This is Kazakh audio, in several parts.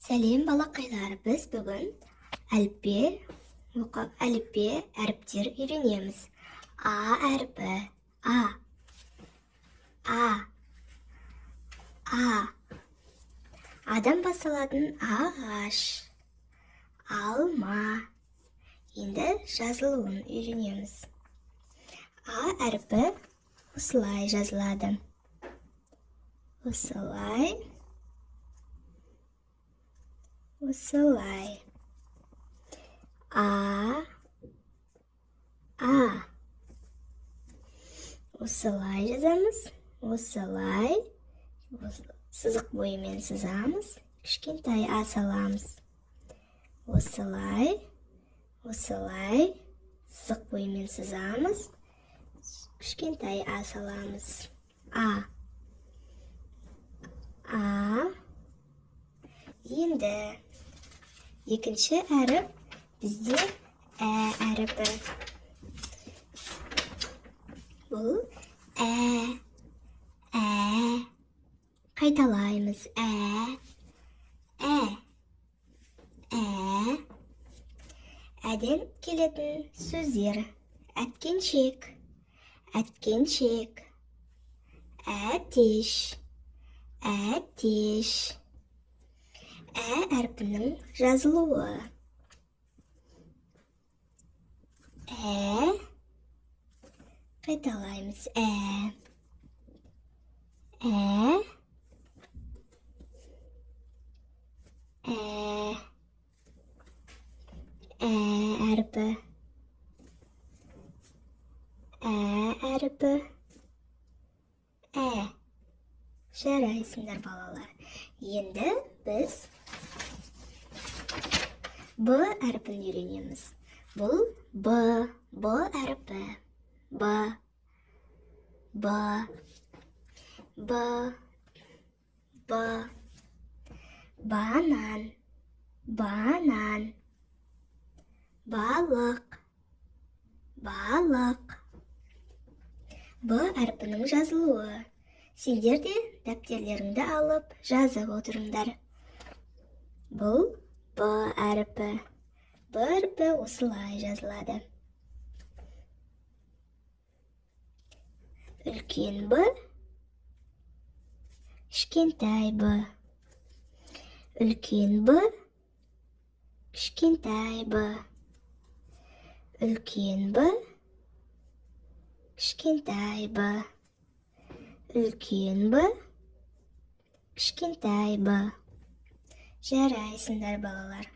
Сәлем балақайлар, біз бүгін әліппе әріптер үйренеміз. А әрпі, Адан басталатын ағаш, алма. Енді жазылуын үйренеміз. А әрпі осылай жазылады. Осылай. Осылай жазамыз. Осылай. Сызық бойымен сызамыз. Кішкентай а саламыз. Осылай. Сызық бойымен сызамыз. Кішкентай а саламыз. Енді екінші әріп бізде әріпі. Бұл қайталаймыз. Әден келетін сөздер: әткеншек, әтеш. Әрпінің жазылуы: қайталаймыз. Әрпі. Жарайсыңдар балалар. Енді біз Б әрпін үйренеміз. Бұл Б әрпі. Банан. Балық. Б әрпінің жазылуы. Сендер де дәптерлеріңді алып жазып отырыңдар. Бұл Б әрпі. Б әрпі осылай жазылады. Үлкен Б, кішкентай Б. Үлкен Б, кішкентай Б. Үлкен Б, кішкентай Б. Үлкен Б, кішкентай Б. Жарайсыңдар балалар.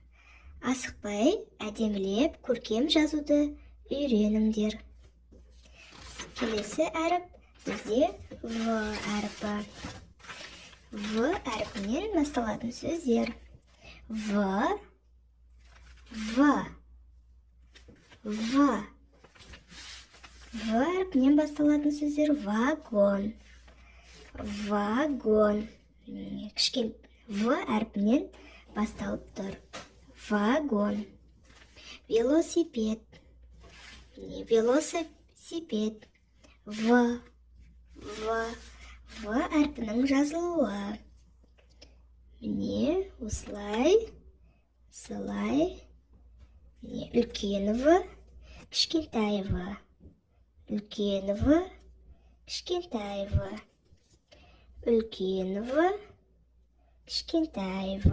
Асықпай, әдемілеп, көркем жазуды үйреніңдер. Келесі әріп бізде В әрпі. В әрпінен басталатын сөздер: В әрпінен басталатын сөздер: вагон. В әрпінен басталып тұр. Вагон. Велосипед. В әрпінің жазылуы. Міне осылай. Үлкен В, кішкентай В. Үлкен В, кішкентай В. Үлкен В, кішкентай В.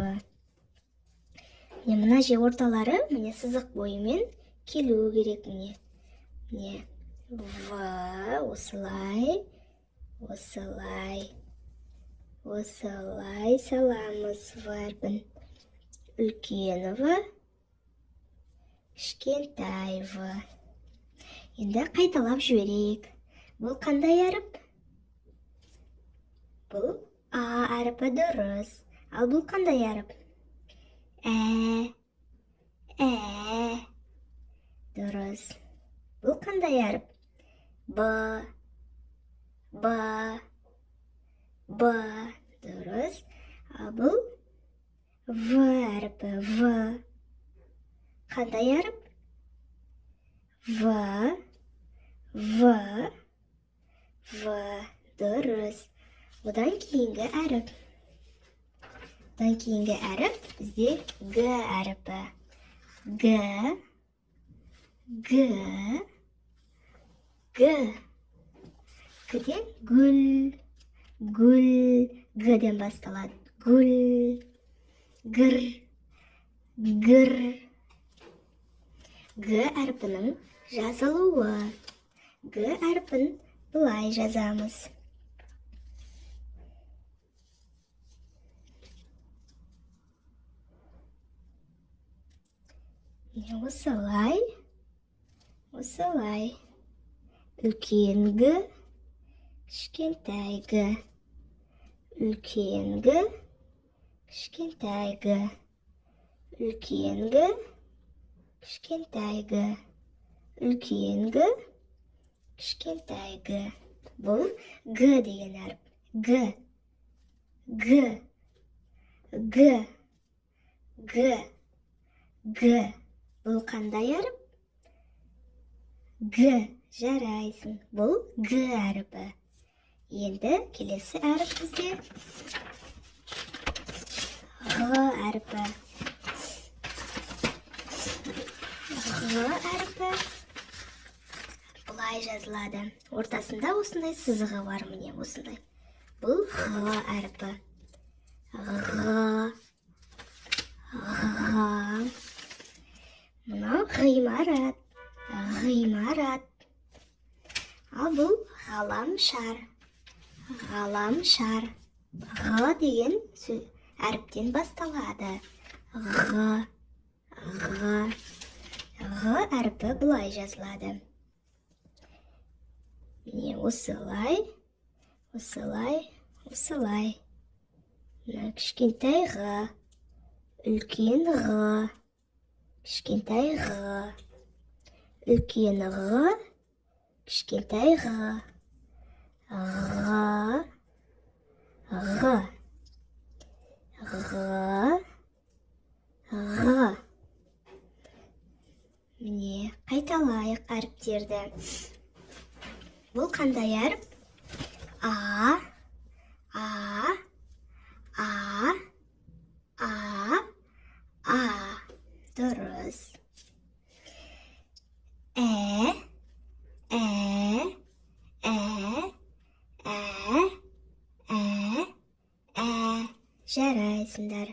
Мына же орталары сызық бойымен келу керек. Міне В осылай саламыз В әрпін. Үлкен В, кішкентай В. Енді қайталап жіберейік. Бұл қандай әріп? Бұл А әріпі, дұрыс. Ал бұл қандай әріп? Дұрыс. Бұл қандай әріп? Б. Дұрыс. Ал бұл В әріпі. Қандай әріп? Дұрыс. Одан кейінгі әріп. Одан кейінгі әріп бізде Г әріпі. Г, Г, Г. Гден гүл, гүл, Гден басталады. Гүл, гір, гір. Г әрпінің жазылуы. Г әрпін былай жазамыз. Осылай, осылай. Үлкен Г, кішкентай Г. Үлкен Г, кішкентай Г. Үлкен Г, кішкентай Г. Үлкен Г, кішкентай Г. Бұл Г деген әріп. Г, Г, Г, Г, Г. Бұл қандай әріп? Г. Жарайсың. Бұл Г әріпі. Енді келесі әріп бізде Г әріпі. Г әріпі бұлай жазылады. Ортасында осындай сызығы бар, міне осындай. Бұл Г әріпі. Г, Г. Мынау ғимарат. Ғимарат. Ал бұл ғаламшар. Ғаламшар. Г деген әріптен басталады. Г, Г. Г әріпі бұлай жазылады. Міне осылай, осылай, осылай. Мына кішкентай Г, үлкен Г. Кішкентай Г, үлкен Г, кішкентай Г, Г, Г, Г, Г. Міне, қайталайық әріптерді. Бұл қандай әріп? А, А, А, А, А. Дұрыс. Ә, Ә, Ә, Ә, Ә, Ә. Жарайсыңдар.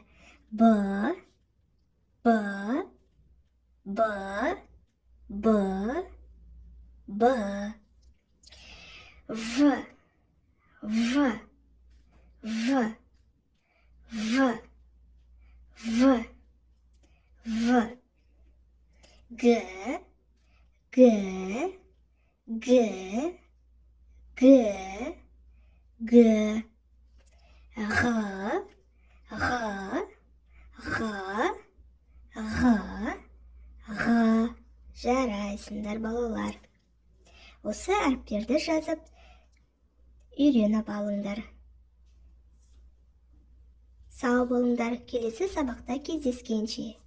Б, Б, Б, Б, Б. В, В, В, В, В. В, Г, Г, Г, Г, Г, Г, Г, Г, Г, Г. Жарайсыңдар, балалар. Осы әріптерді жазып, үйреніп алыңдар. Сау болыңдар, келесі сабақта кездескенше.